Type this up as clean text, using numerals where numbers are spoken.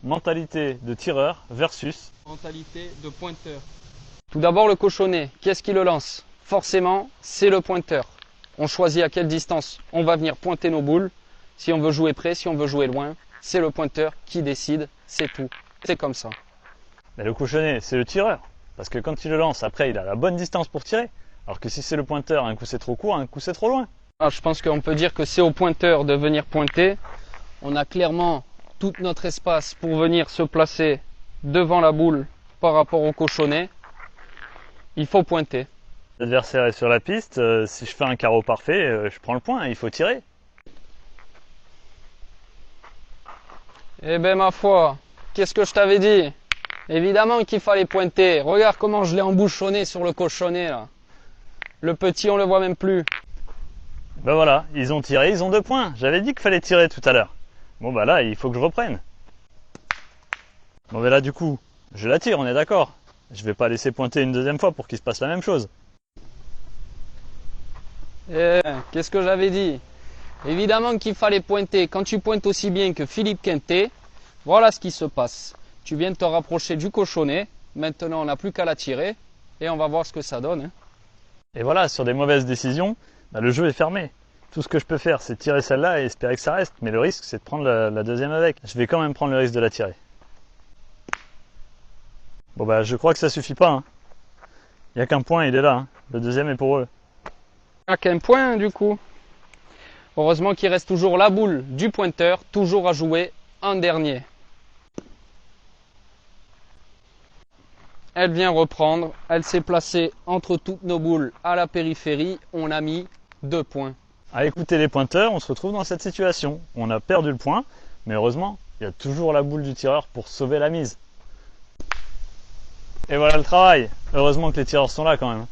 Mentalité de tireur versus mentalité de pointeur. Tout d'abord le cochonnet, qui est-ce qui le lance? Forcément, c'est le pointeur. On choisit à quelle distance on va venir pointer nos boules. Si on veut jouer près, si on veut jouer loin, c'est le pointeur qui décide, c'est tout. C'est comme ça. mais le cochonnet, c'est le tireur. Parce que quand il le lance, après, il a la bonne distance pour tirer. Alors que si c'est le pointeur, un coup c'est trop court, un coup c'est trop loin. Je pense qu'on peut dire que c'est au pointeur de venir pointer. On a clairement tout notre espace pour venir se placer devant la boule par rapport au cochonnet. Il faut pointer. L'adversaire est sur la piste, si je fais un carreau parfait, je prends le point, il faut tirer. Eh ben ma foi, qu'est-ce que je t'avais dit? Évidemment qu'il fallait pointer. Regarde comment je l'ai embouchonné sur le cochonnet là. Le petit, on le voit même plus. Ben voilà, ils ont tiré, ils ont 2 points. J'avais dit qu'il fallait tirer tout à l'heure. Bon bah là, il faut que je reprenne. Bon ben là du coup, je la tire, on est d'accord. Je vais pas laisser pointer une deuxième fois pour qu'il se passe la même chose. Eh, qu'est-ce que j'avais dit? Évidemment qu'il fallait pointer. Quand tu pointes aussi bien que Philippe Quintet, voilà ce qui se passe. Tu viens de te rapprocher du cochonnet. Maintenant, on n'a plus qu'à la tirer. Et on va voir ce que ça donne. Et voilà, sur des mauvaises décisions, bah, le jeu est fermé. Tout ce que je peux faire, c'est tirer celle-là et espérer que ça reste. Mais le risque, c'est de prendre la deuxième avec. Je vais quand même prendre le risque de la tirer. Bon bah, je crois que ça suffit pas. Il n'y a qu'un point, il est là. Le deuxième est pour eux. À quel point du coup? Heureusement qu'il reste toujours la boule du pointeur, toujours à jouer en dernier. Elle vient reprendre, elle s'est placée entre toutes nos boules à la périphérie, on a mis 2 points. À écouter les pointeurs, on se retrouve dans cette situation. On a perdu le point, mais heureusement, il y a toujours la boule du tireur pour sauver la mise. Et voilà le travail. Heureusement que les tireurs sont là quand même.